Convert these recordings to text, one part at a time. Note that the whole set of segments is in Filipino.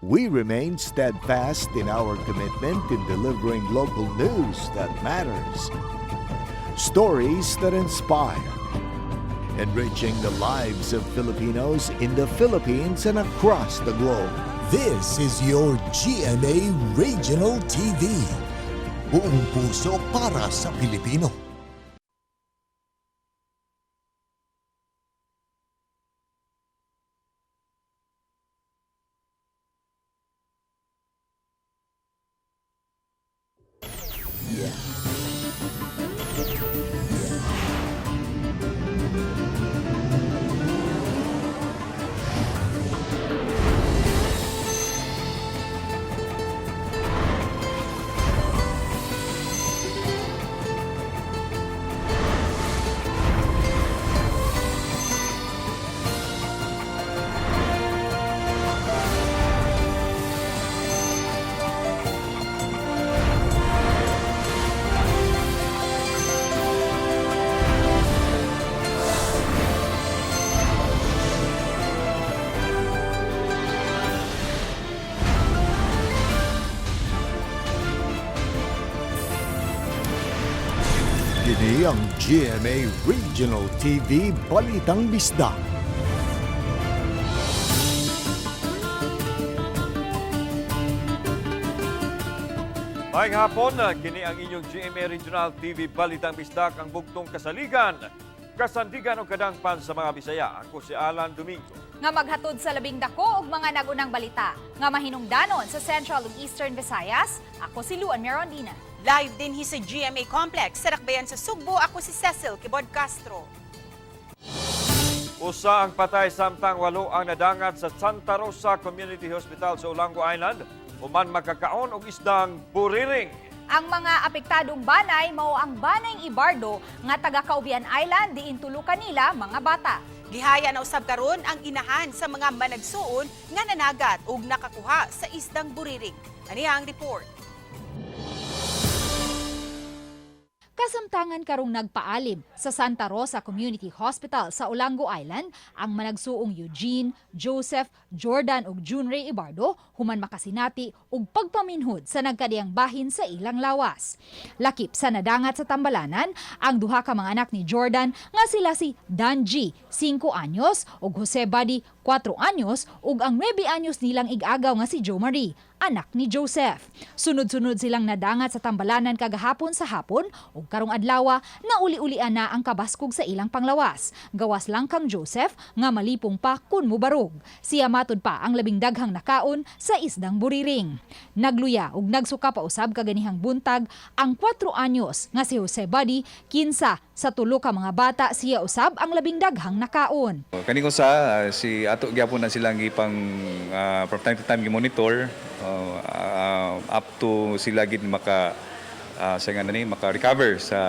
We remain steadfast in our commitment in delivering local news that matters. Stories that inspire. Enriching the lives of Filipinos in the Philippines and across the globe. This is your GMA Regional TV. Buong puso para sa Pilipino. Kini ang GMA Regional TV Balitang Bisdak. Maayong hapon, kini ang inyong GMA Regional TV Balitang Bisdak, ang bugtong kasaligan, kasandigan o kadangpan sa mga Bisaya. Ako si Alan Domingo. Nga maghatod sa labing dako og mga nagunang balita. Nga mahinungdanon sa Central ug Eastern Visayas, ako si Luan Merondina. Live din sa GMA Complex sa Rakbayan sa Sugbo. Ako si Cecil Kibod Castro. Usa ang patay samtang 8 ang nadangat sa Santa Rosa Community Hospital sa Olango Island. Human makakaon og isdang buriring. Ang mga apektadong banay mao ang banay Ibardo nga taga Caubian Island diin tulukan nila mga bata. Gihaya na usab karon ang inahan sa mga managsuon nga nanagat ug nakakuha sa isdang buriring. Ani ang report. Kasamtangan karong nagpaalim sa Santa Rosa Community Hospital sa Olango Island ang managsuong Eugene, Joseph, Jordan ug Junray Ibardo human makasinati ug pagpaminhod sa nagkadiyang bahin sa ilang lawas. Lakip sa nadangat sa Tambalanan ang duha ka mga anak ni Jordan nga sila si Danji, 5 anyos ug Jose Badi, 4 anyos ug ang 9 anyos nilang ig-agaw nga si Jo Marie, anak ni Joseph. Sunod-sunod silang nadangat sa Tambalanan kagahapon sa hapon ug karong adlaw na uli-ulian na ang kabaskog sa ilang panglawas. Gawas lang kang Joseph nga malipong pa kun mubarog. Siya matud pa ang labing daghang nakaon sa isdang buriring. Nagluya ug nagsuka pa usab kaganihang buntag ang 4 anyos nga si Jose Badi, 15 sa tulo ka mga bata siya usab ang labing daghang nakaon. Kani ko sa si ato gyapon na silang gipang from time to time gi-monitor up to sila gid sa nga nani maka-recover sa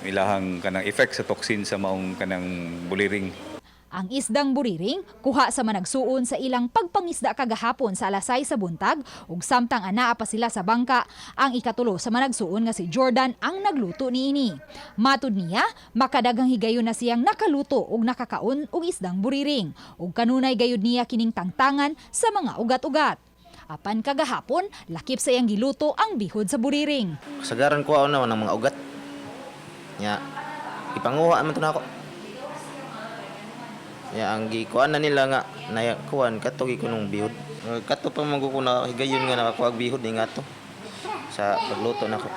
ilahang kanang effect sa toxin sa maong kanang buliring. Ang isdang buriring kuha sa managsuon sa ilang pagpangisda kagahapon sa alas 6 sa buntag ug samtang anaa pa sila sa bangka, ang ikatulo sa managsuon nga si Jordan ang nagluto niini. Matud niya, makadagang higayon na siyang nakaluto ug nakakaon og isdang buriring ug kanunay gayud niya kining tangtangan sa mga ugat-ugat. Apan kagahapon, lakip sa iyang giluto ang bihod sa buriring. Kasagaran ko na ng mga ugat. Nya ipanguha man to nako. Ya ang gikuan na nila nga na kuan kato gi kunong bihod. Kato pa maguko na higayon nga nakakuha og bihod ni ngato sa pagluto nako.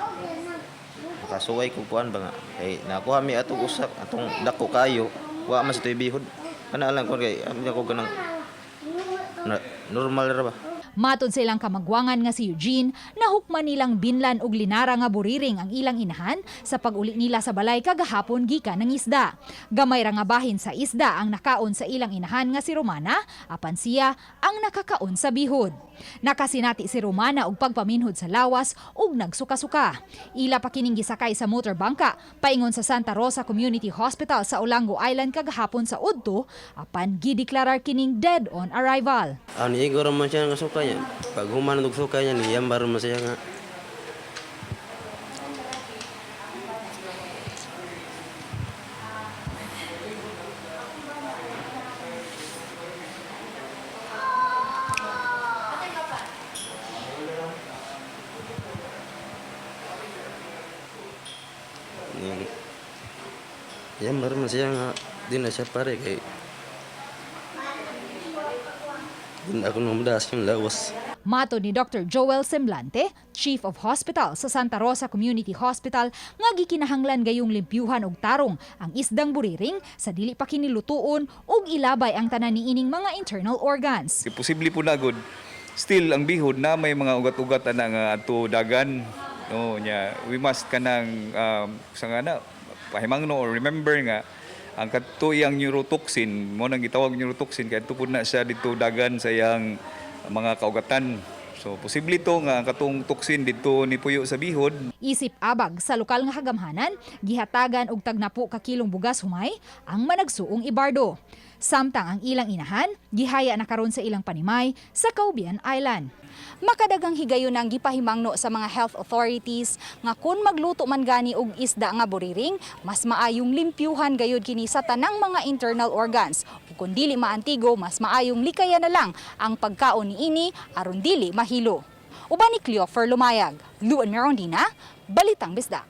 Nakasuway ko kuan ba nga kay nakuha mi atong usak atong dako kayo wa man sa toy bihod. Kana lang ko kay ako ganang normal ra ba. Matod sa ilang kamagwangan nga si Eugene, nahukman nilang binlan og linara nga buriring ang ilang inahan sa pag-uli nila sa balay kagahapon gikan ng isda. Gamay ra nga bahin sa isda ang nakaon sa ilang inahan nga si Romana, apan siya ang nakakaon sa bihod. Nakasinati si Romana og pagpaminhod sa lawas ug nagsuka-suka. Ila pa kining gisakay sa motor bangka paingon sa Santa Rosa Community Hospital sa Olango Island kagahapon sa Udto, apan gideklarar kining dead on arrival. Ani igor man siya nga suka niya. Pag human og suka niya ni yambar man siya nga. Ya meron siya nga di na siya pare kay hindi ako namadas yung lawas. Mato ni Dr. Joel Semblante, Chief of Hospital sa Santa Rosa Community Hospital, nga gikinahanglan gayong limpyuhan og tarong ang isdang buriring sa dili pa kinilutuon ug ilabay ang tanan niining mga internal organs. Posible po na good. Still ang bihod na may mga ugat-ugat na nga ato dagan. No, nya we must kanang sa nga na pahimangno or remember nga ang katuyang neurotoxin mo nang gitawag neurotoxin kay tupod na siya dito dagan sa iyang mga kaugatan. So posible to nga ang katong toxin dito ni puyo sa bihod. Isip abag sa lokal nga hagamhanan, gihatagan og tag 10 ka kilong bugas humay ang managsuong Ibardo. Samtang ang ilang inahan, gihaya na karon sa ilang panimay sa Caubian Island. Makadagang higayon ang gipahimangno sa mga health authorities nga kung magluto man gani og isda nga buriring, mas maayong limpyuhan gayud kini sa tanang mga internal organs. Ug kung dili maantigo, mas maayong likayan na lang ang pagkaon niini aron dili mahilo. Uban ni Cleofer Lumayag, Luan Merondina, Balitang Bisdak.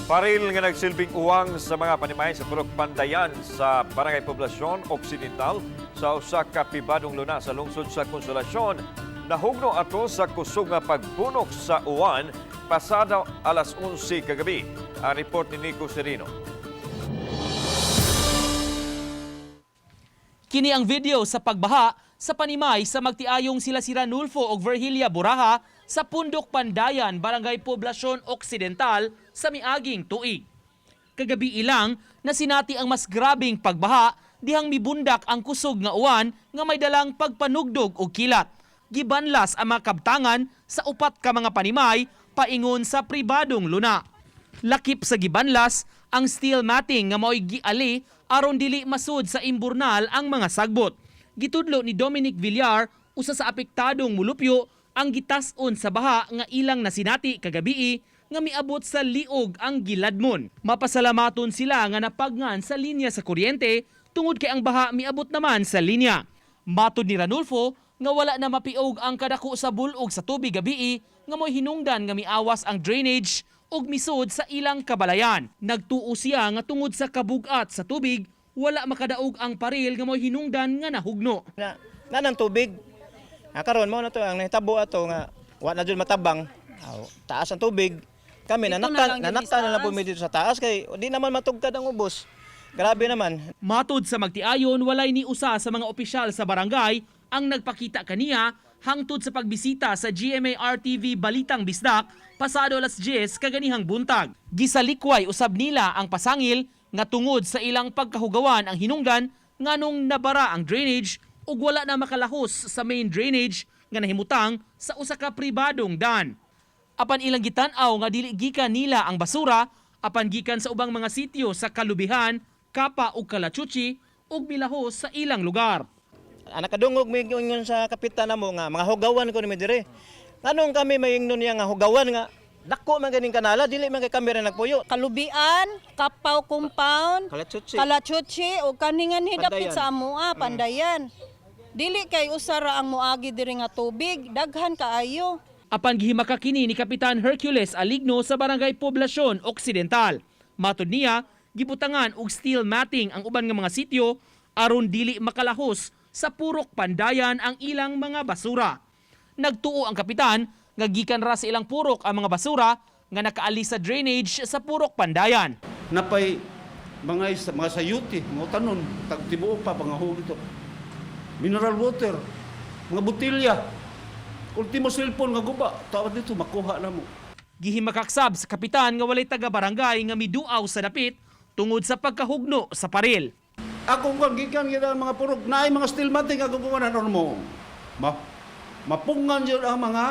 Paril nga nagsilbing uwang sa mga panimay sa Purok Pandayan sa Barangay Poblasyon Occidental sa usa ka pribadong luna sa lungsod sa Konsolasyon. Nahugno ato sa kusog nga pagbunok sa uwan pasado alas 11 kagabi. Ang report ni Nico Serino. Kini ang video sa pagbaha sa panimay sa magtiayong sila si Ranulfo ug Virgilia Buraha sa Pundok Pandayan, Barangay Poblasyon Occidental sa miaging tuig. Kagabi ilang na sinati ang mas grabing pagbaha dihang mibundak ang kusog nga uwan nga may dalang pagpanugdog o kilat. Gibanlas ang mga kabtangan sa upat ka mga panimay paingon sa pribadong luna. Lakip sa gibanlas ang steel matting nga mao'y giali aron dili masud sa imburnal ang mga sagbot. Gitudlo ni Dominic Villar, usa sa apektadong mulupyo, ang gitas-on sa baha nga ilang nasinati kagabi nga miabot sa liog ang giladmon. Mapasalamaton sila nga napagngan sa linya sa kuryente tungod kay ang baha miabot naman sa linya. Matod ni Ranulfo nga wala na mapiog ang kadako sa bulog sa tubig gabi nga mo'y hinungdan nga miawas ang drainage ug misod sa ilang kabalayan. Nagtuo siya nga tungod sa kabugat sa tubig wala makadaog ang paril nga mo'y hinungdan nga nahugno. Nanang tubig. Karon mo na to ang nahitabo ato nga wa na jud matabang. Taas ang tubig. Kami nanaktan na lang po dito sa taas kay di naman matugkad ang ubos. Grabe naman. Matod sa magtiayon walay ni usa sa mga opisyal sa barangay ang nagpakita kaniya hangtod sa pagbisita sa GMA RTV Balitang Bisdak pasado alas 10 kaganihang buntag. Gisalikway usab nila ang pasangil nga tungod sa ilang pagkahugawan ang hinungdan nganong nabara ang drainage ug wala na makalahos sa main drainage nga nahimutang sa usa ka pribadong daan. Apan ilang gitan-aw nga dili gikan nila ang basura apan gikan sa ubang mga sitio sa Kalubihan, Kapa ug Kalachuchi ug milahos sa ilang lugar. Anak kadungog mi ingon sa kapitan namo nga mga hugawan ko ni dire. Nganong kami mayingnon niya nga hugawan nga dako man ganing kanala dili man kay kamera nagpuyo. Kalubian, Kapaw Compound, Kalachuchi, o kaningan hidapit Pandayan. sa amoa, Pandayan. Dili kay usara ang muagi diri nga tubig, daghan kaayo. Apan gihimaka kini ni Kapitan Hercules Aligno sa Barangay Poblasyon Occidental. Matod niya, gibutangan og steel matting ang uban nga mga sitio aron dili makalahos sa Purok Pandayan ang ilang mga basura. Nagtuo ang kapitan nga gikan ra sa ilang purok ang mga basura nga nakaalis sa drainage sa Purok Pandayan. Napay mga sayuti, mga tanon, tagtibuo pa, mga ito. Mineral water, mga butilya, ultimo cellphone nga guba, tawad dito, makuha na mo. Gihimakaksab sa kapitan nga walay taga-barangay nga miduaw sa dapit tungod sa pagkahugno sa paril. Ako kung gikan kita mga purok, naay mga steel matting, ako kung ano mo, mapungan dyan ang mga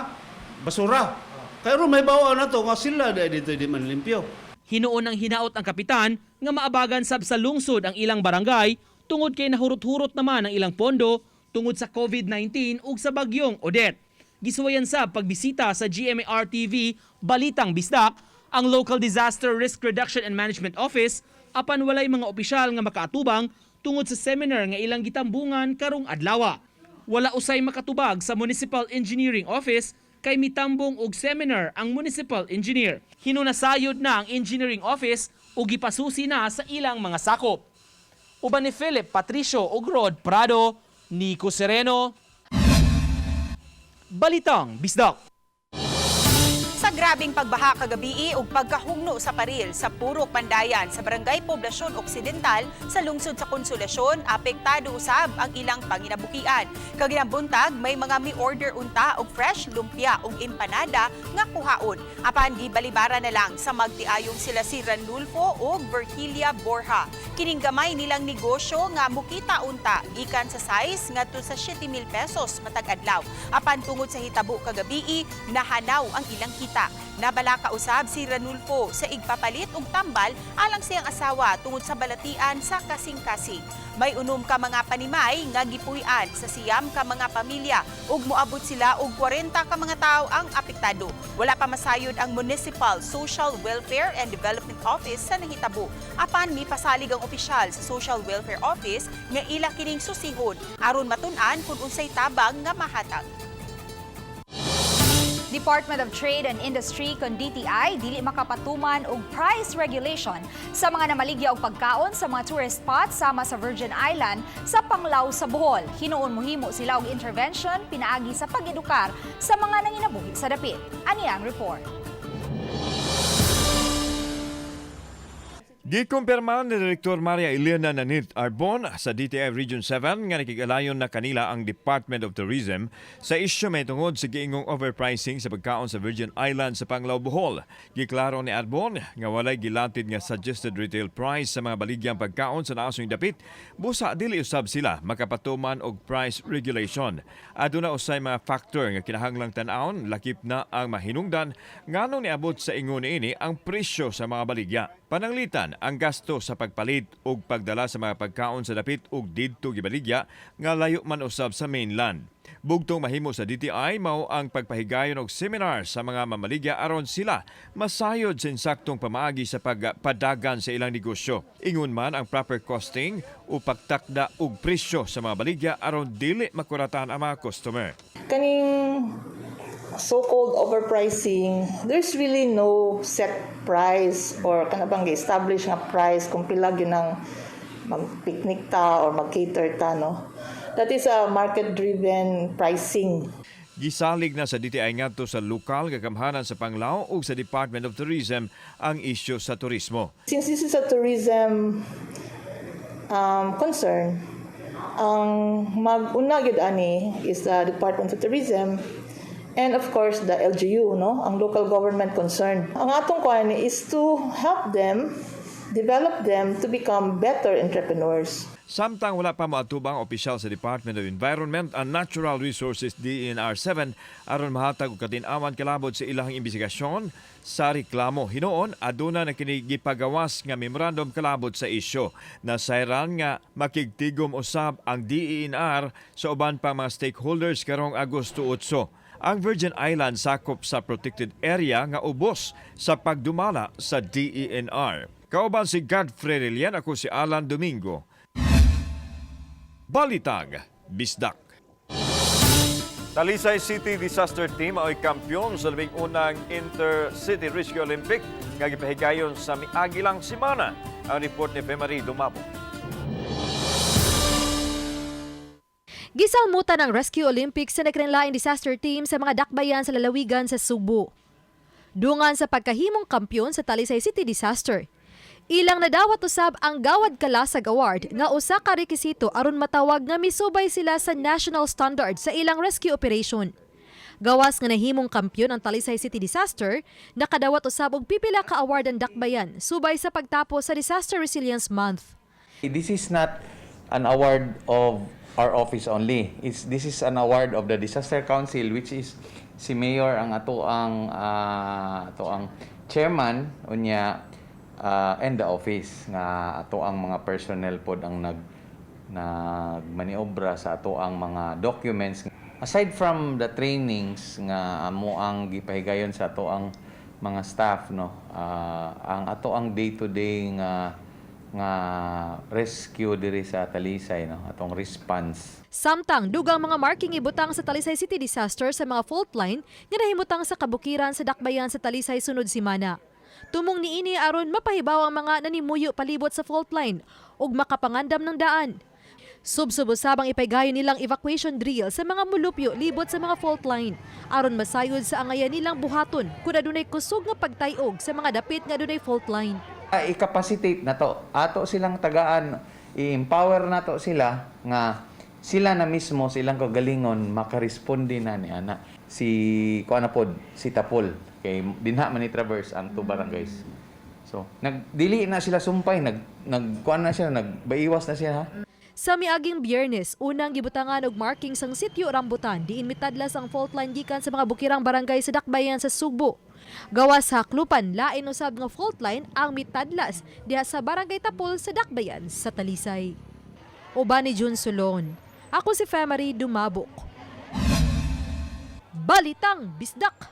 basura. Kaya rin may bawa na to, nga sila dito di man limpyo. Hinuon ang hinaot ang kapitan nga maabagan sab sa lungsod ang ilang barangay tungod kay nahurot-hurot naman ang ilang pondo tungod sa COVID-19 ug sa bagyong Odette. Gisuwayan sab pagbisita sa GMA RTV Balitang Bisdak ang Local Disaster Risk Reduction and Management Office apan walay mga opisyal nga makaatubang tungod sa seminar nga ilang gitambungan karong adlaw. Wala usay makatubag sa Municipal Engineering Office kay mitambong og seminar ang municipal engineer. Hinunasayod na ang engineering office ug gipasusi na sa ilang mga sakop. Uban ni Philip Patricio ug Rod Prado, Nico Sereno, Balitang Bisdak. Sa grabing pagbaha kagabi ug pagkahugno sa paril sa Purok Pandayan sa Barangay Poblacion Occidental sa lungsod sa Konsolasyon, apektado usab ang ilang panginabukian. Kaginabuntag may mga mi-order unta og fresh lumpia ug empanada nga kuhaon. Apan gibalibara na lang sa magtiayong sila si Ranulfo ug Virgilia Borja. Kining gamay nilang negosyo nga mukita unta gikan sa size ngadto sa 7,000 pesos matag adlaw. Apan tungod sa hitabo kagabi nahanaw ang ilang kita. Nabala kausab si Ranulfo sa igpapalit og tambal alang siyang asawa tungod sa balatian sa kasing-kasing. May unom ka mga panimay nga gipuy-an sa siyam ka mga pamilya ug moabot sila og 40 ka mga tawo ang apektado. Wala pa masayod ang Municipal Social Welfare and Development Office sa nahitabo. Apan mipasalig ang opisyal sa Social Welfare Office nga ila kining susihon aron matun-an kung unsay tabang nga mahatag. Department of Trade and Industry kon DTI dili makapatuman og price regulation sa mga namaligya og pagkaon sa mga tourist spots sama sa Virgin Island sa Panglao sa Bohol. Hinuon mohimo sila og intervention pinaagi sa pag-edukar sa mga nanginabuhi sa dapit. Ani ang report. Gikumpirma ni Direktor Maria Elena Nanit Arbon sa DTI Region 7 nga nakigalayon na kanila ang Department of Tourism sa isyu may tungod sa giingong overpricing sa pagkaon sa Virgin Islands sa Panglao, Bohol. Giklaro ni Arbon nga walay gilatid nga suggested retail price sa mga baligyang pagkaon sa naasong dapit, busa dili usab sila makapatuman og price regulation. Aduna usay mga factor nga kinahanglang tan-awon, lakip na ang mahinungdan nganong niabot sa ingon niini ang presyo sa mga baligya. Pananglitan ang gasto sa pagpalit ug pagdala sa mga pagkaon sa dapit ug didto gibaligya nga layo man usab sa mainland. Bugtong mahimo sa DTI mao ang pagpahigayon og seminar sa mga mamaligya aron sila masayod sa insaktong pamaagi sa pagpadagan sa ilang negosyo. Ingon man ang proper costing o pagtakda og presyo sa mga baligya aron dili makuratan ang mga customer. Kaning so-called overpricing, there's really no set price or kanabang gi-establish nga price kung pila gyud ang mag-picnic ta or mag-cater ta, no? That is a market-driven pricing. Gisalig na sa DTI ngadto sa lokal kagamhanan sa Panglao ug sa Department of Tourism ang isyu sa turismo. Since this is a tourism concern, ang mag-una gyud ani is the Department of Tourism and of course the LGU, no, ang local government concerned. Ang atong kuan is to help them, develop them to become better entrepreneurs. Samtang wala pa moatubang opisyal sa Department of Environment and Natural Resources DENR 7 aron mahatag og katin-awan kalabot sa ilang imbestigasyon sa reklamo. Hinuon aduna na kini gipagawas nga memorandum kalabot sa isyu. Nasayran nga makigtigom usab ang DENR sa uban pang mga stakeholders karong Agosto 8. Ang Virgin Islands sakop sa protected area nga ubos sa pagdumala sa DENR. Kauban si Godfrey Relian, ako si Alan Domingo. Balitag Bisdak. Talisay City Disaster Team ay kampiyon sa labing unang Intercity Rescue Olympic nga gipahigayon sa miagi lang semana. Ang report ni Femari Dumabo. Gisalmutan ang Rescue Olympics sa nagkanlaing disaster team sa mga dakbayan sa lalawigan sa Subo. Dungan sa pagkahimong kampiyon sa Talisay City Disaster, ilang nadawat usab ang Gawad Kalasag Award nga usa ka rekisito aron matawag nga misubay sila sa national standard sa ilang rescue operation. Gawas nga nahimong kampiyon ang Talisay City Disaster, nakadawat usab og pipila ka award ang dakbayan subay sa pagtapos sa Disaster Resilience Month. This is not an award of our office only. This is an award of the Disaster Council, which is si Mayor ang ato ang chairman unya and the office nga ato ang mga personnel pod ang nagmaniobra sa ato ang mga documents. Aside from the trainings nga amo ang gipahigayon sa ato ang mga staff, no, ang ato ang day-to-day nga rescue diri sa Talisay, no, atong response. Samtang dugang mga marking ibutang sa Talisay City Disaster sa mga fault line nga nahimutang sa kabukiran sa dakbayan sa Talisay sunod semana. Tumong niini aron mapahibaw ang mga nanimuyo palibot sa fault line ug makapangandam ng daan. Subsubusabang ipaygayon nilang evacuation drill sa mga mulupyo libot sa mga fault line aron masayod sa angayan nilang buhaton kung adunay kusog nga pagtayog sa mga dapit nga adunay fault line. I-capacitate na to. Ato silang tagaan, i-empower na to sila nga sila na mismo silang kagalingon makaresponde na ni ana. Si kuanapod, si Tapol kay dinha man ni traverse ang two barangays. So, nagdili na sila sumpay, nagkuan na siya, nagbaiwas na siya ha. Sa miaging Biyernes, unang gibutangan og marking sang sitio Rambutan diin mitadlas ang fault line gikan sa mga bukirang barangay sa Dakbayan sa Sugbo. Gawas sa Haklupan, lain usab nga fault line ang mitadlas diha sa Barangay Tapol sa Dakbayan sa Talisay. Uban ni Jun Sulon. Ako si Femary Dumabok. Balitang Bisdak.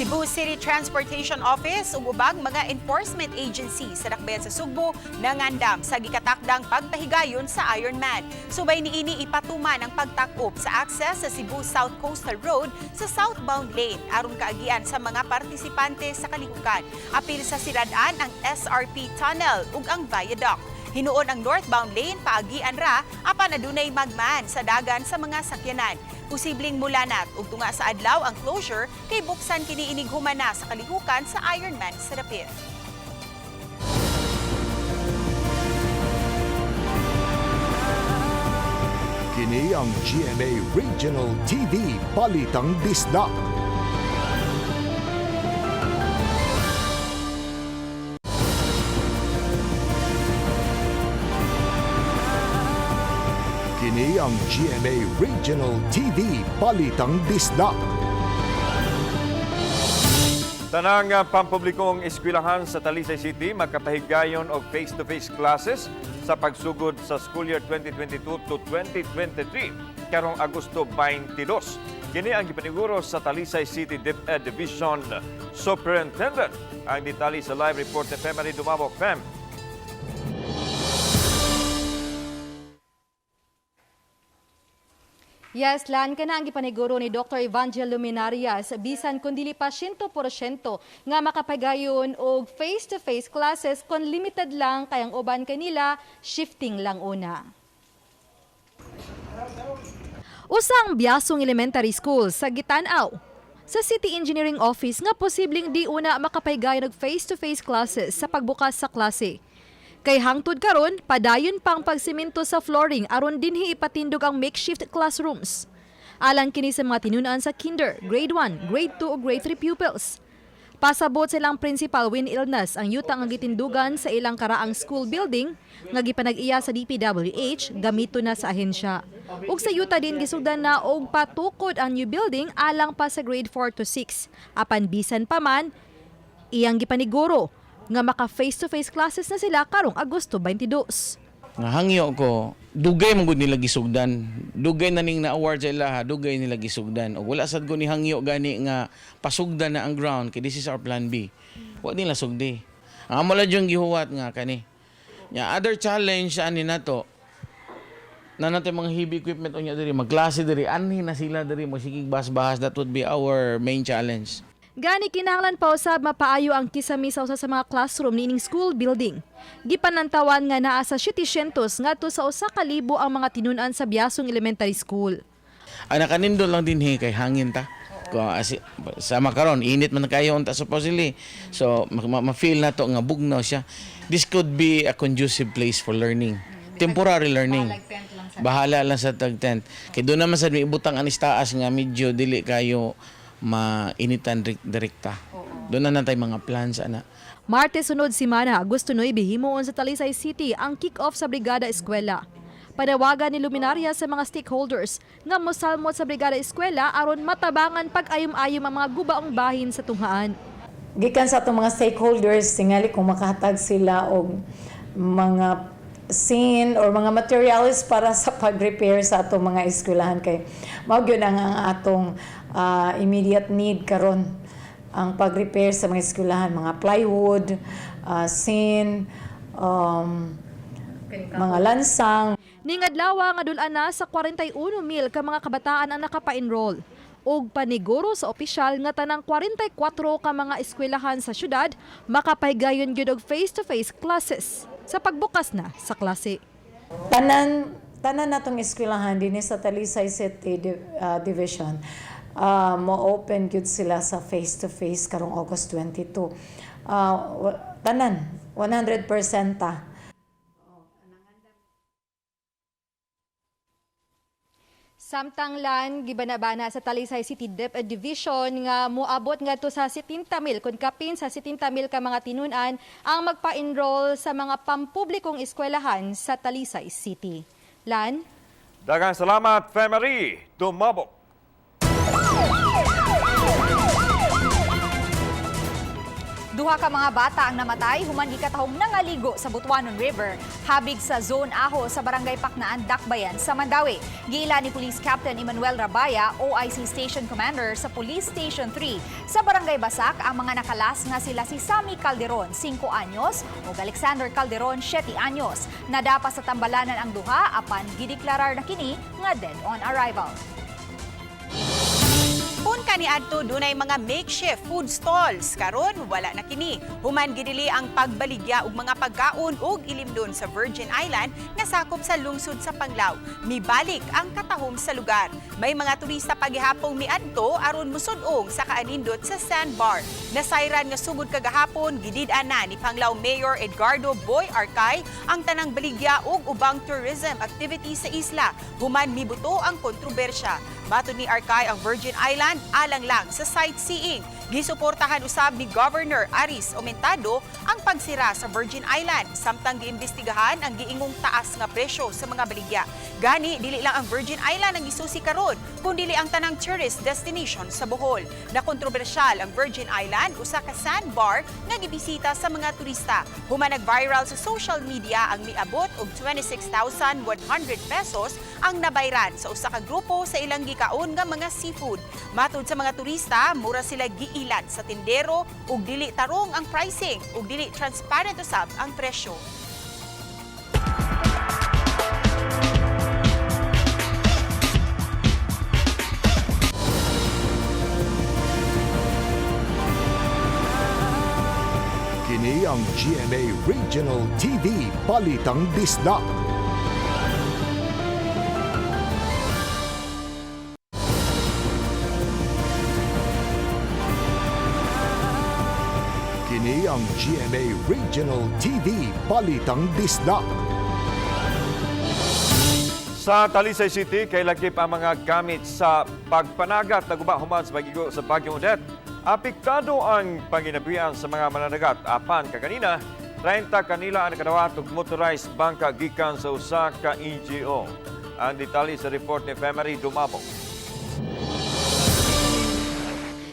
Cebu City Transportation Office ug ubang mga enforcement agency sa Dakbayan sa Sugbo nangandam sa gikatakdang pagpahigayon sa Ironman. Subay niini ipatuman ang pagtakop sa access sa Cebu South Coastal Road sa southbound lane aron kaagian sa mga partisipante sa kalihukan. Apil sa sirad-an ang SRP Tunnel ug ang viaduct. Hinuon ang northbound lane paagian ra apan adunay magman sa dagan sa mga sakyanan. Posibleng mulanat ug tunga sa adlaw ang closure kay buksan kini inig humana sa kalihukan sa Ironman sa dapit. Kini ang GMA Regional TV Balitang Bisdak. Kini ang GMA Regional TV Balitang Bisdak. Tanang pampublikong eskwelahan sa Talisay City magkapahigayon og face-to-face classes sa pagsugod sa school year 2022 to 2023 karong Agosto 22. Kini ang gipaniguro sa Talisay City DepEd Division Superintendent. Ang detalye sa live report ni Femary Dumabok. Fem. Yes, lan ka na ang gipaniguro ni Dr. Evangel Luminarias bisan kun dili pa 100% nga makapagayon og face-to-face classes kon limited lang kayang uban kanila shifting lang una. Usang Biasong Elementary School sa Gitanaw sa City Engineering Office nga posibleng di una makapaygayon og face-to-face classes sa pagbukas sa klase. Kay hangtod karon, padayon pang pagsimento sa flooring aron dinhi ipatindog ang makeshift classrooms. Alang kini sa mga tinunan sa kinder, grade 1, grade 2 ug grade 3 pupils. Pasabot silang Principal Win Ilnas ang yuta nga gitindugan sa ilang karaang school building nga gipanag-iya sa DPWH gamito na sa ahensya. Ug sa yuta din gisugdan na og patukod ang new building alang pa sa grade 4 to 6. Apan bisan pa man iyang gipaniguro nga maka face-to-face classes na sila karong Agosto 22. Nga hangyo ko, dugay man gud nila gisugdan. Dugay na ning na-award sa ilaha, dugay nila gisugdan. O wala sad ko ni hangyo gani nga pasugdan na ang ground kay this is our plan B. Wa nila sugdi. Ang amo lang yung gihuwat nga kani. Nya other challenge ani nato na natin mga heavy equipment unya diri, magklase diri, anhi na sila diri magsigig bahas-bahas. That would be our main challenge. Gani kinahanglan pa usab mapaayo ang kisami sa usa sa mga classroom niining school building. Gipanantawan nga naa sa 700 ngadto sa 1,000 ang mga tinunan sa Biasong Elementary School. Ana kanindo lang din kay hangin ta. Sa makaron init man kayo unta supposedly. So ma-feel na to nga bugnaw siya. This could be a conducive place for learning. Temporary learning. Bahala lang sa tag-tent. Kay doon naman sad may ibutang anis taas nga medyo dili kayo mainitan direkta. Doon na natay mga plans ana. Martes sunod semana, Agosto 9, himuon sa Talisay City ang kick-off sa Brigada Eskwela. Panawagan ni Luminaria sa mga stakeholders nga mosalmot sa Brigada Eskwela aron matabangan pag-ayom-ayom ang mga gubaong bahin sa tunghaan. Gikan sa atong mga stakeholders, tingali kung makahatag sila og mga scene or mga materials para sa pag-repair sa atong mga eskwelahan kay mao gyud ang atong immediate need karon ang pag-repair sa mga eskwelahan, mga plywood, scene, mga lansang. Ning adlaw nga dul-an na sa 41,000 ka mga kabataan ang nakapa-enroll. og paniguro sa opisyal nga tanang 44 ka mga eskwelahan sa syudad makapahigayon gyud og face-to-face classes sa pagbukas na sa klase. Tanan natong eskwelahan dinhi sa Talisay City Division mo open gyud sila sa face-to-face karong August 22. Tanan 100% ta. Samtanglan gibanabana sa Talisay City Division nga moabot ngadto sa 70,000 kun kapin sa 70,000 ka mga tinun-an ang magpa-enroll sa mga pampublikong eskwelahan sa Talisay City. Lan? Daghang salamat, Femery Dumabok. Duha ka mga bata ang namatay human gikatahong nangaligo sa Butuanon River, habig sa Zone Aho sa Barangay Paknaan, Dakbayan sa Mandawi. Giila ni Police Captain Emmanuel Rabaya, OIC Station Commander sa Police Station 3. Sa Barangay Basak, ang mga nakalas nga sila si Sammy Calderon, 5 anyos, ug Alexander Calderon, 7 anyos. Nadapa sa tambalanan ang duha apan gideklarar na kini nga dead on arrival. Kung kaniadto dunay mga makeshift food stalls, karon wala na kini. Human gidili ang pagbaligya og mga pagkaon ug ilimdon sa Virgin Island nga sakop sa lungsod sa Panglao. Mibalik ang katahom sa lugar. May mga turista pagihapong miadto aron musud-ong sa kaanindot sa sandbar. Nasayran nga sugod kagahapon gidid-an na ni Panglao Mayor Edgardo Boy Arcay ang tanang baligya ug ubang tourism activities sa isla. Human mibuto ang kontrobersya. Matod ni Arcay ang Virgin Island alang lang sa sightseeing. Gisuportahan usab ni Governor Aris Aumentado ang pagsira sa Virgin Island samtang giimbestigahan ang giingong taas nga presyo sa mga baligya. Gani dili lang ang Virgin Island ang gisusi karon, kundi ang tanang tourist destination sa Bohol. Nakontrobersyal ang Virgin Island usa ka sandbar nga gibisita sa mga turista. Human nag-viral sa social media ang miabot og 26,100 pesos ang nabayran sa usa ka grupo sa ilang gikaon nga mga seafood. Matud sa mga turista, mura sila giilat sa tindero ug dili tarong ang pricing ug dili transparent usab ang presyo. Kini ang GMA Regional TV Balitang Disdak. Kini ang GMA Regional TV Balitang Disdak. Sa Talisay City, kay lakip ang mga gamit sa pagpanagat na guba human sa pagigo sa Bagyong Odette. Apektado ang panginabuhian sa mga mananagat. Apan kaganina, 30 kanila ang nakadawat og motorized bangka gikan sa usa ka NGO. Ang detalye sa report ni Femery Dumabok.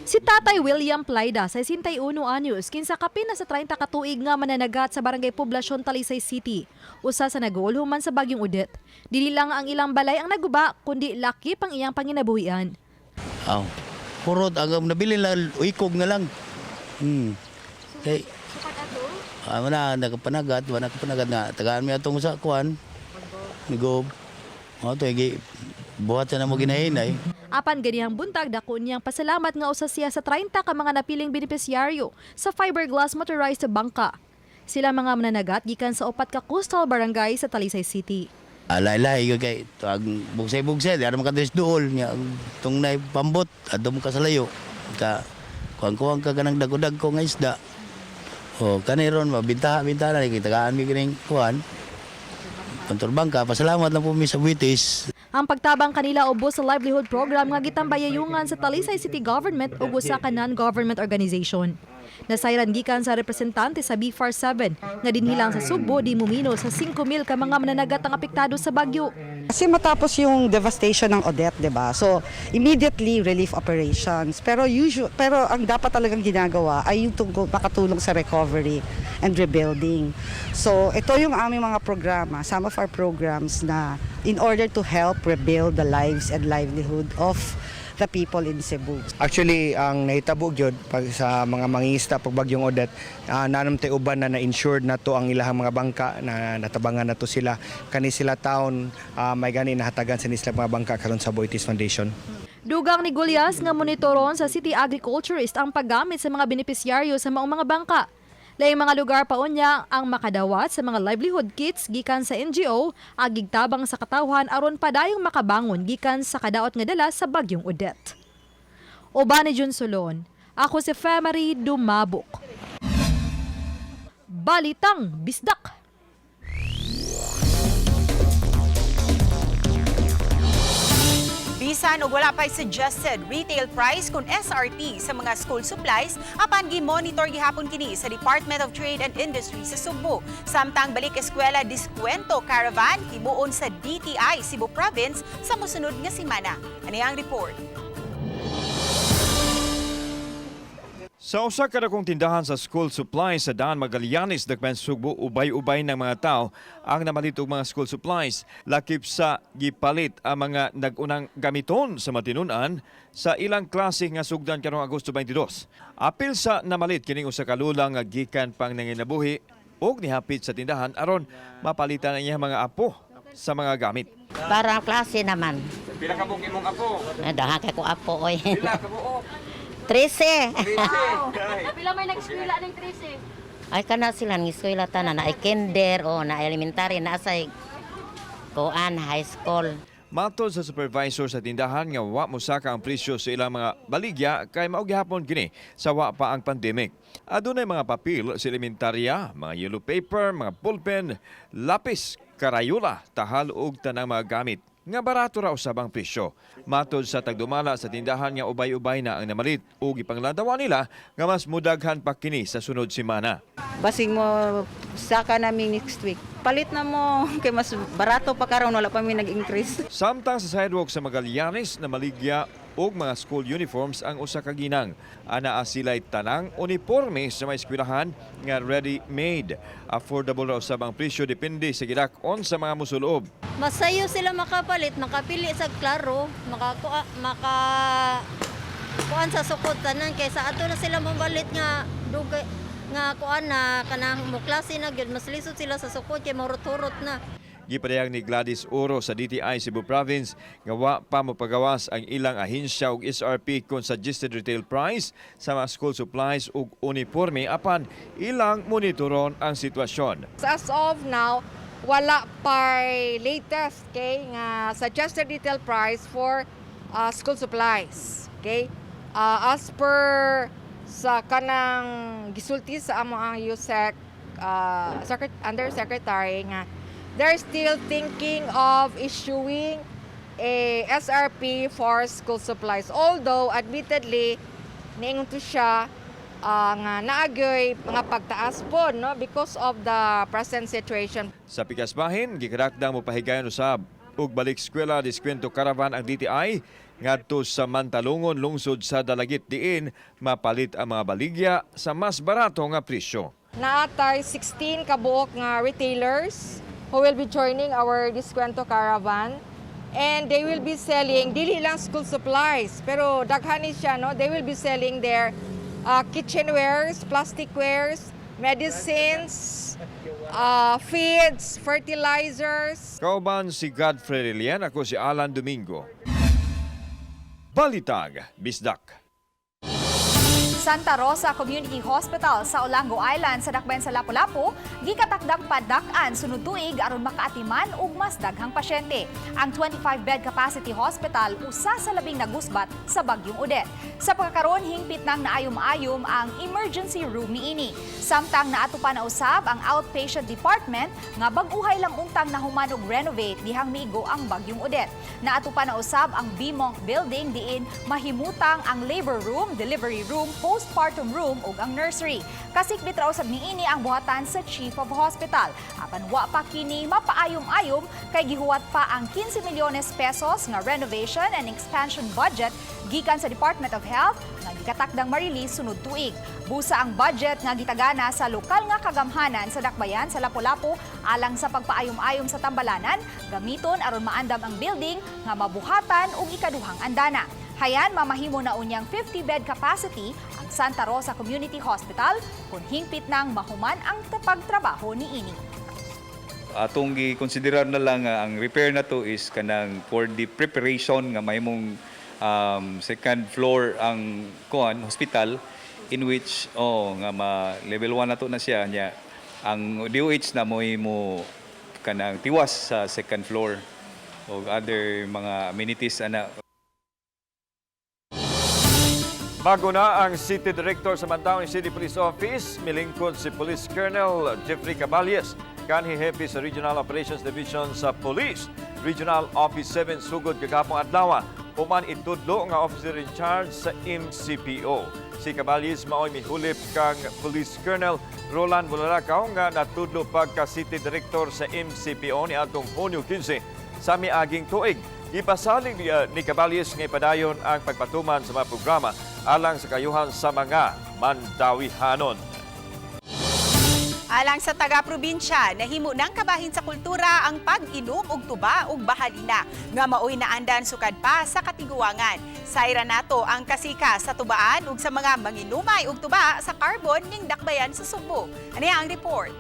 Si Tatay William Playda, 61 anyos, kinsa kapin na sa 30 katuig nga mananagat sa Barangay Poblasyon, Talisay City. Usa sa nag-uulhuman sa Bagyong Odette. Dili lang ang ilang balay ang naguba, kundi lakip ang iyang panginabuhian. Purot, ang nabili lang, uikog na lang. Kay, wala nakapanagat nga. Tagaan mo itong sa kuwan. Nigob. Buhat na mo ginahinay. Apan ganihang buntag, dako niyang pasalamat nga usa siya sa 30 ka mga napiling benepisyaryo sa fiberglass motorized bangka. Sila mga mananagat gikan sa 4 ka coastal barangay sa Talisay City. Alay-lay kay tuag bugsay-bugsay di ara makadres duol nya tong nay pambot adto mo ka sa layo ka kuang-kuang ka kanang dagodag ko nga isda. Kaniron mabintaha na kitagaan mi kining kuan. Konturbangka, pasalamat lang po mi sa British. Ang pagtabang kanila ubos sa livelihood program nga gitambayayungan sa Talisay City Government ug usa ka non-government organization. Nasayran gikan sa representante sa BFAR 7 nga dinhilang sa Subo di mumino sa 5,000 ka mga mananagat ang apektado sa bagyo. Kasi matapos yung devastation ng Odette, 'di ba? So immediately relief operations. Pero ang dapat talagang ginagawa ay yung makatulong sa recovery and rebuilding. So ito yung aming mga programa, some of our programs na in order to help rebuild the lives and livelihood of the people in Cebu. Actually, ang nahitabo gyud pag sa mga mangingisda pag Bagyong Odette, nanamtay uban na na-insured na to ang ilahang mga bangka na natabangan na to sila. Kani sila taon may gani nahatagan sa nila mga bangka karon sa Boitis Foundation. Dugang ni Gulyas nga monitoron sa City Agriculturist ang paggamit sa mga benepisyaryo sa maong mga bangka. Laing mga lugar pa unya ang makadawat sa mga livelihood kits gikan sa NGO agig tabang sa katawhan aron padayong makabangon gikan sa kadaot nga dala sa bagyong Odette. Uban ni Jun Solon, ako si Femary Dumabok. Balitang Bisdak. Bisan og wala pa'y suggested retail price kung SRP sa mga school supplies, apan gi-monitor gihapon kini sa Department of Trade and Industry sa Subo. Samtang balik eskwela diskwento caravan himuon sa DTI Cebu Province sa mosunod nga semana. Ani ang report. Sa usa ka dakong tindahan sa school supplies sa Daan Magallanes, Dakbayan Subo, ubay-ubay ng mga tao ang namalit og mga school supplies. Lakip sa gipalit ang mga nagunang gamiton sa matinunan sa ilang klase nga sugdan karong Agosto 22. Apil sa namalit kining usa ka lula nga gikan pang nanginabuhi og nihapit sa tindahan aron mapalitan ang iyang mga apo sa mga gamit. Para klase naman. Pila ka buong imong apo? Dahan kay ko apo oy. Pila ka buok? 13. Pila may nag-eskwela ng 13? Ay kana sila ng eskwela tanan na ay kinder o na elementary na asay kuan high school. Matod sa supervisor sa tindahan nga wa mosaka ang presyo sa ilang mga baligya kay mao gihapon kini sa wa pa ang pandemic. Adunay mga papel sa elementarya, mga yellow paper, mga pulpen, lapis, karayula, tahal ug tanang mga gamit nga barato ra usab ang presyo. Matod sa tagdumala sa tindahan nga ubay-ubay na ang namalit ug ipanglandawa nila nga mas mudaghan pa kini sa sunod semana. Basing mo saka namin next week. Palit na mo kay mas barato pa karon wala pa mi nag-increase. Samtang sa sidewalk sa Magallanes na maligya og mga school uniforms ang usa ka ginang. Anaa sila'y tanang uniforme sa mga eskwelahan nga ready-made. Affordable raw usab ang presyo depende sa gidak-on sa mga musulob. Masayo sila makapalit, makapili sa klaro, kuan sa sukod tanan kaysa ato na sila mabalit nga dugay nga kuan na kanang mo klase na gyud mas lisod sila sa sukod kay mahurot-hurot na. Gipadayag ni Gladys Oro sa DTI Cebu Province nga wa pa mopagawas ang ilang ahensya og SRP kung suggested retail price sa mga school supplies ug uniforme apan ilang monitoron ang sitwasyon. As of now, wala pa latest kay nga suggested retail price for school supplies. Okay? As per sa kanang gisulti sa amo ang USEC Undersecretary nga they're still thinking of issuing a SRP for school supplies. Although, admittedly, niingon to siya nga naagyoy mga pagtaas po no, because of the present situation. Sa Pikasbahin, gikarakdang mopahigayon usab ug balik eskwela diskwento caravan ang DTI ngadto sa Mantalungon lungsod sa Dalagit diin mapalit ang mga baligya sa mas barato nga presyo. Naatay 16 kabuok nga retailers who will be joining our Diskwento Caravan, and they will be selling dili lang school supplies pero daghani siya no, they will be selling their kitchenwares, plasticwares, medicines, feeds, fertilizers. Kauban si Godfrey Relian, ako si Alan Domingo. Balitag Bisdak. Santa Rosa Community Hospital sa Olango Island sa Dakbayan sa Lapu-Lapu, gikatakdang padak-an sunod tuig aron makaatiman og mas daghang pasyente. Ang 25-bed capacity hospital usa sa labing nagusbat sa bagyong Odette. Sa pagkakaroon hingpit nang naayom-ayom ang emergency room niini. Samtang naato pa na usab ang outpatient department nga bag-uhay lang untang nahuman og renovate dihang miigo ang bagyong Odette. Naato pa na usab ang B-Monk building diin mahimutang ang labor room, delivery room, postpartum room ug ang nursery. Kasikbit raw usab niini ang buhatan sa Chief of Hospital. Apan wa pa kini mapaayom-ayom kay gihuwat pa ang 15 milyones pesos nga renovation and expansion budget gikan sa Department of Health nga gikatakdang ma-release sunod tuig. Busa ang budget nga gitagana sa lokal nga kagamhanan sa Dakbayan sa Lapu-Lapu alang sa pagpaayom-ayom sa Tambalanan, gamiton aron maandam ang building nga mabuhatan ug ikaduhang andana. Hayan, mamahimo na unyang 50-bed capacity ang Santa Rosa Community Hospital kung hingpit nang mahuman ang pagtrabaho niini. Atong gi-considerar na lang ang repair na to is kanang for the preparation nga mahimong second floor ang hospital in which nga level 1 na to na siya niya. Ang DOH na mo kanang tiwas sa second floor o other mga amenities ana. Bago na ang City Director sa Mandaue City Police Office, milingkod si Police Colonel Jeffrey Caballes, kanhi hepe sa Regional Operations Division sa Police, Regional Office 7 sugod kagapong adlaw, human itudlo nga officer in charge sa MCPO. Si Caballes mao'y mihulip kang Police Colonel Roland Bulalakaw nga natudlo pagka City Director sa MCPO ni atong Hunyo 15 sa miaging tuig. Ipasalig ni Caballes nga ipadayon ang pagpatuman sa mga programa alang sa kayuhan sa mga Mandauihanon. Alang sa taga-probinsya, nahimo ng kabahin sa kultura ang pag-inom og tuba ug bahalina nga maoy naandan sukad pa sa katiguangan. Sayra nato ang kasika sa tubaan ug sa mga manginumay og tuba sa Carbon ning dakbayan sa Subo. Ani ang report.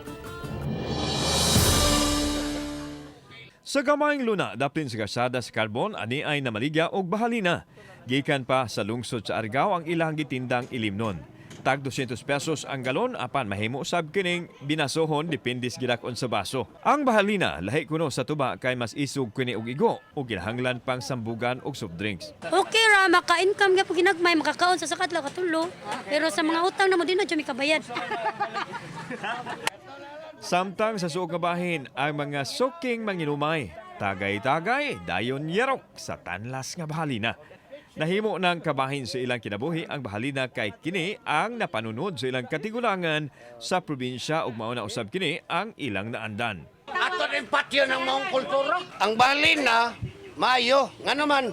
Sa gamayng luna, dapin sa kasada sa Carbon, ani ay namaligya og bahalina. Gikan pa sa lungsod sa Argao ang ilang gitindang ilimnon. Tag 200 pesos ang galon apan mahimo usab kining binasohon depende sa gidakon sa baso. Ang bahalina lahi kuno sa tuba kay mas isog kini og igo ug ginahanglan pang sambugan og soft drinks. Okay ra maka-income gyud pag ginagmay makakaon sa sakat lang katulo. Pero sa mga utang na mo din na mi kabayad. Samtang sa suog nga bahin ang mga suking manginumay, tagay-tagay dayon yerok sa tanlas nga bahalina. Nahimo ng kabahin sa ilang kinabuhi ang bahalina kay kini ang napanunod sa ilang katigulangan sa probinsya ug mao na usab kini ang ilang naandan. Ato din patyo ng mga kultura. Ang bahalina maayo nga naman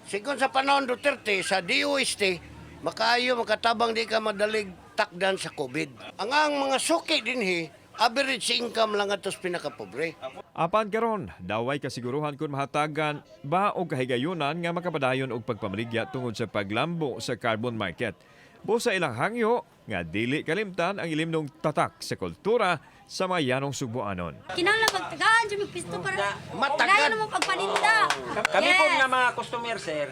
sigon sa panahon Duterte sa DOST makaayo makatabang di ka madalig takdan sa COVID. Ang mga suki dinhi average income lang atos pinakapobre. Apan karon, daway kasiguruhan kun mahatagan ba og kahigayunan nga makapadayon og pagpamaligya tungod sa paglambo sa carbon market. Busa ilang hangyo nga dili kalimtan ang ilimnong tatak sa kultura sa mga yanong Subuanon. Kinahanglan magtagaan jud mig pisto para matagaan mo pagpaninda. Kami po nga mga customer sir,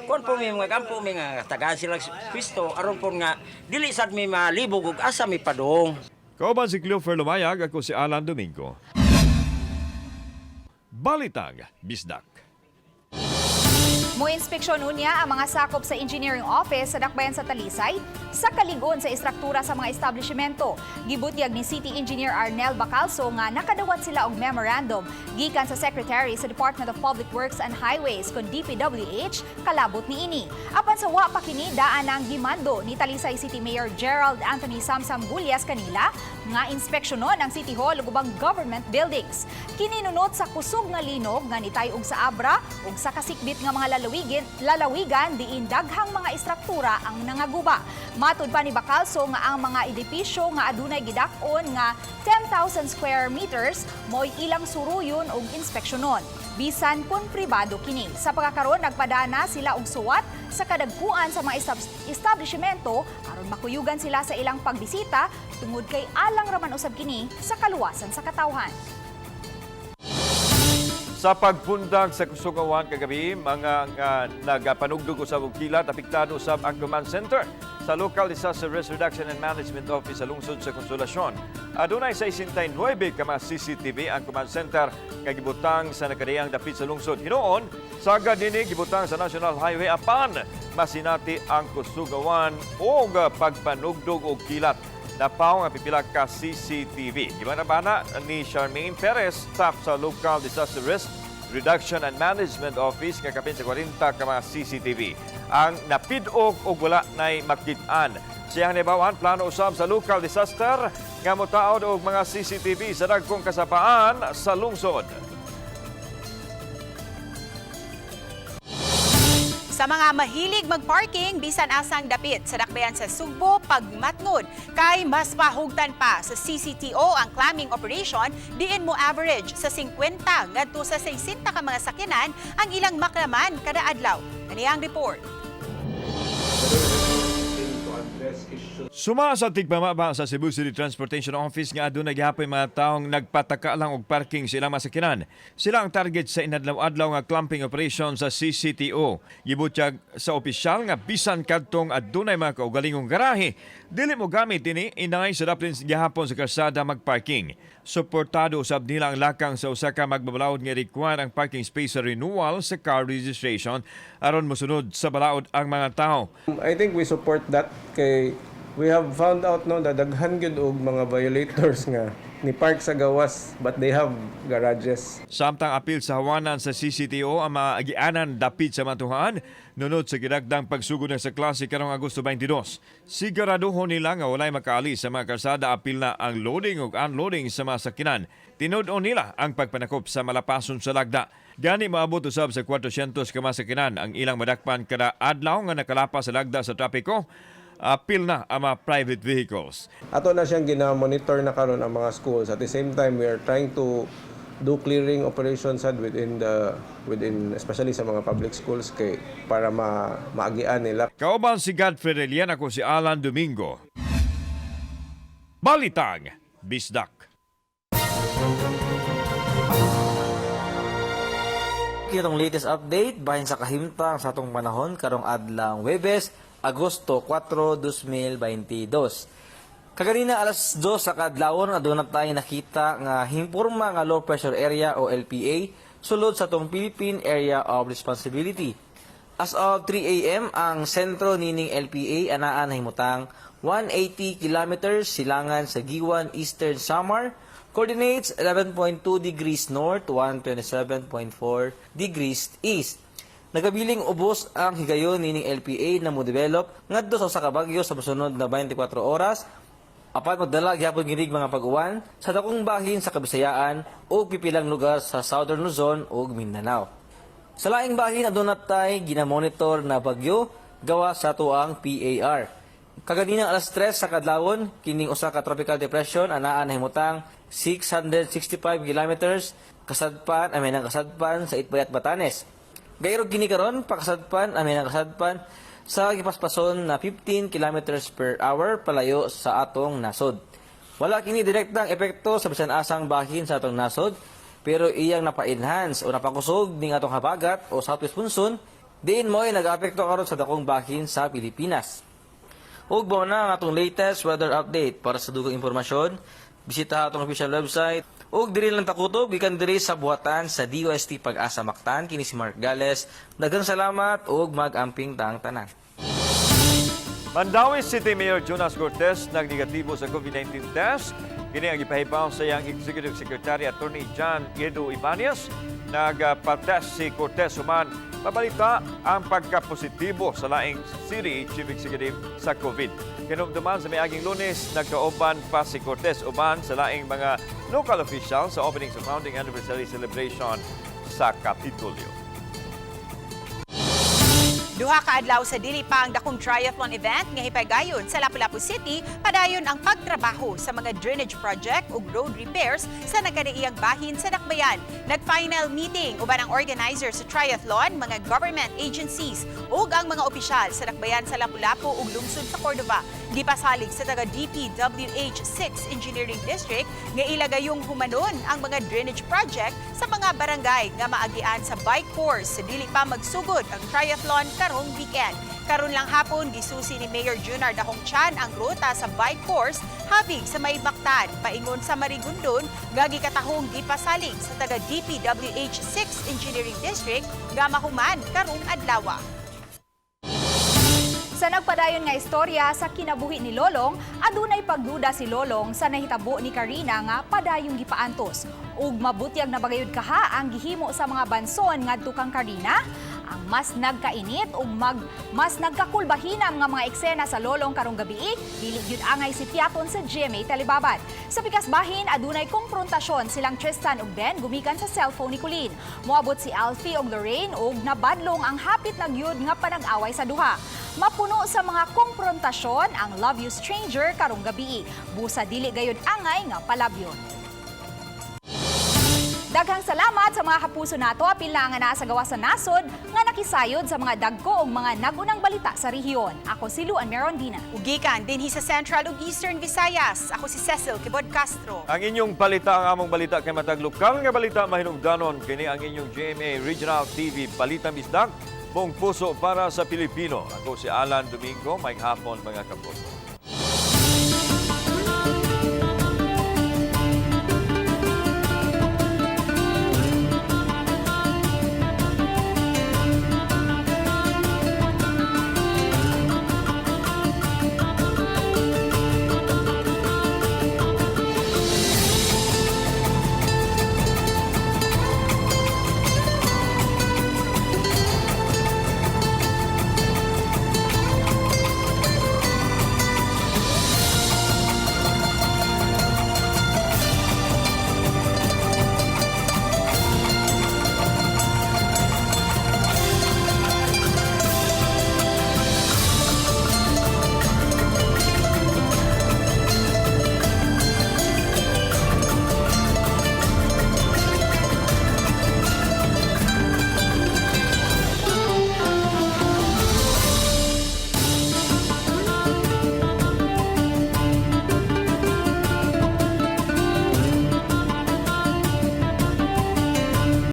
kon po mi mga kampo mi nga tagaan sila pisto aron po nga dili sad mi malibog ug asa mi padong. Kauban si Cleofer Lumayag, ako si Alan Domingo. Balitag, Bisdak. Mo-inspeksyon unya ang mga sakop sa engineering office sa dakbayan sa Talisay sa kaligon sa istruktura sa mga establishmento. Gibutyag ni City Engineer Arnel Bacalso nga nakadawat sila og memorandum gikan sa Secretary sa Department of Public Works and Highways kon DPWH kalabot niini. Apan sa wa pa kini daan ang gimando ni Talisay City Mayor Gerald Anthony Samsam Gulyas kanila nga inspeksyonon ang City Hall ug ubang government buildings. Kininunot sa kusog nga linog nga nitay og sa Abra ug sa kasikbit nga mga lalawigan diin daghang mga istruktura ang nangaguba. Matud pa ni Bacalso nga ang mga edipisyo nga adunay gidak-on nga 10,000 square meters mo'y ilang suruyon og inspeksyonon. Bisan kun pribado kini. Sa pagkakaroon nagpadana sila og suwat sa kadagkuan sa mga establishmento aron makuyugan sila sa ilang pagbisita tungod kay alang raman usab kini sa kaluwasan sa katawhan. Sa pagpundag sa Kusugawan kagabi, mga nagapanugdog usab og kilat apektado usab ang command center sa Local Disaster Risk Reduction and Management Office sa lungsod sa Konsolasyon. Adunay 69 ka mga CCTV ang command center nga gibutang sa nakadayang dapit sa lungsod. Hinoon, sagad dinhi gibutang sa National Highway apan masinati ang Kusugawan og pagpanugdog og kilat. Napaw nga pipila ka CCTV. Gibana-bana ni Charmaine Perez, staff sa Local Disaster Risk Reduction and Management Office nga kapin sa 40 ka mga CCTV. Ang napidog o wala na'y makit-an. Siyang nibawan, plano usab sa local disaster nga motaod og mga CCTV sa dagkong kasapaan sa lungsod. Sa mga mahilig mag-parking, bisan asang dapit sa dakbayan sa Sugbo, pagmatnod, kay mas mahugtan pa sa CCTO ang clamming operation, diin mo average sa 50 ngadto sa 60 ka mga sakyanan ang ilang maklaman kada adlaw. Ani ang report. Suma sa tigpamaba sa Cebu City Transportation Office nga aduna gihapon mga taong nagpataka lang og parking sa ilang masakyanan. Sila ang target sa inadlaw-adlaw nga clamping operation sa CCTO. Gibutyag sa opisyal nga bisan kadtong adunay mga kaugalingong garahe, dili mo gamit ini inay sa daplin gihapon sa kalsada magparking. Suportado usab nila ang lakang sa usa ka magbabalaod nga require ang parking space sa renewal sa car registration aron mosunod sa balaod ang mga tao. I think we support that kay we have found out no that daghan gyud og mga violators nga ni park sa gawas but they have garages. Samtang apil sa hawanan sa CCTO ang mga agianan dapit sa matuhaan nunod sa gidagdang pagsugod na sa klase karong Agosto 22. Siguraduhon nila nga walay makaalis sa mga kalsada apil na ang loading ug unloading sa mga sakinan. Tinud-on nila ang pagpanakop sa malapason sa lagda. Gani maabot usab sa 400 ka masakinan ang ilang madakpan kada adlaw nga nakalapas sa lagda sa trapiko. Apil na ang mga private vehicles. Ato na siyang gina-monitor na karon ang mga schools. At the same time, we are trying to do clearing operations within especially sa mga public schools kay para maagian nila. Kauban si Godfrey Relian, ako si Alan Domingo. Balitang Bisdak. Kitong latest update bahin sa kahimtang sa atong panahon karong adlang Huwebes, Agosto 4, 2022. Kaganina alas 2 sa kadlawon aduna tayo nakita nga himporma nga low pressure area o LPA sulod sa tong Philippine Area of Responsibility. As of 3 a.m. ang sentro nining LPA anaa nahimutang 180 kilometers silangan sa Giwan, Eastern Samar, coordinates 11.2 degrees north, 127.4 degrees east. Nagabiling ubos ang higayon nining LPA na mo-develop ngadto sa kabagyo sa mosunod na 24 oras. Apat magdala gyapon ginig mga pag-uwan sa dakong bahin sa Kabisayaan o pipilang lugar sa Southern Luzon ug Mindanao. Sa laing bahin aduna tay ginamonitor na bagyo gawa sa tuang PAR. Kaganina alas 3 sa kadlawon kining usa ka tropical depression anaa nahimutang 665 kilometers kasadpan sa Itbayat, Batanes. Gayro gini karon pakasadpan kasadpan sa gipaspason na 15 kilometers per hour palayo sa atong nasod. Wala kini direktang epekto sa bisan asang bahin sa atong nasod, pero iyang napa-enhance o napakusog ning atong habagat o southwest monsoon, diin mo'y nag-apekto karon sa dakong bahin sa Pilipinas. Ug mao na ang atong latest weather update. Para sa dugang impormasyon, bisita atong official website. Ug diri lang takutob gikan diri sa buhatan sa DOST Pag-asa Mactan kini si Mark Gales. Daghang salamat ug mag-amping taang tanan. Mandawi City Mayor Jonas Cortez nag-negatibo sa COVID-19 test. Kini ang ipahibaw sa iyang Executive Secretary Attorney John Edo Ibanez. Nagpa-test si Cortez human pabalita ang pagka-positibo sa laing City Chief Executive sa COVID. Kinumduman sa miaging Lunes, nagkaoban pa si Cortez uban sa laing mga local officials sa opening sa founding anniversary celebration sa Kapitolyo. Duha ka adlaw sa dili pa ang dakong triathlon event nga hipaygayon sa Lapu-Lapu City, padayon ang pagtrabaho sa mga drainage project ug road repairs sa nagkadaiyang bahin sa Dakbayan. Nag-final meeting uban ang organizer sa triathlon, mga government agencies ug ang mga opisyal sa Dakbayan sa Lapu-Lapu ug lungsod sa Cordova. Gipasalig sa taga DPWH 6 Engineering District nga ilagayong humanon ang mga drainage project sa mga barangay nga maagian sa bike course sa dili pa magsugod ang triathlon karong weekend. Karon lang hapon gisusi ni Mayor Junar Dahongchan ang ruta sa bike course habig sa May Mactan paingon sa Marigondon nga gikatahong gipasalig sa taga DPWH 6 Engineering District nga mahuman karong adlaw. Sa nagpadayon nga istorya sa kinabuhi ni Lolong, adunay pagduda si Lolong sa nahitabo ni Karina nga padayong gipaantos. Ug mabutyag na bagayod kaha ang gihimo sa mga banson ngadto kang Karina. Ang mas nagkainit ug mas nagkakulbahinam nga mga eksena sa Lolong karong gabi, dili gyud angay si Piaton sa GMA Talibabad. Sa pikas bahin adunay konfrontasyon silang Tristan ug Ben gumikan sa cellphone ni Colleen. Moabot si Alfie ug Lorraine ug nabadlong ang hapit na gyud nga panag-away sa duha. Mapuno sa mga konfrontasyon ang Love You Stranger karong gabi. Busa dili gayud angay nga palabyon. Daghang salamat sa mga kapuso nato apil na nga naa sa gawa sa nasod nga nakisayod sa mga dagko ug mga nagunang balita sa rehiyon. Ako si Luan Merondina. Ugikan dinhi sa Central ug Eastern Visayas. Ako si Cecil Kibod Castro. Ang inyong balita, ang among balita kay matag lokal nga balita mahinungdanon kini ang inyong GMA Regional TV Balita Misdag. Buong puso para sa Pilipino. Ako si Alan Domingo, may hapon mga kapuso.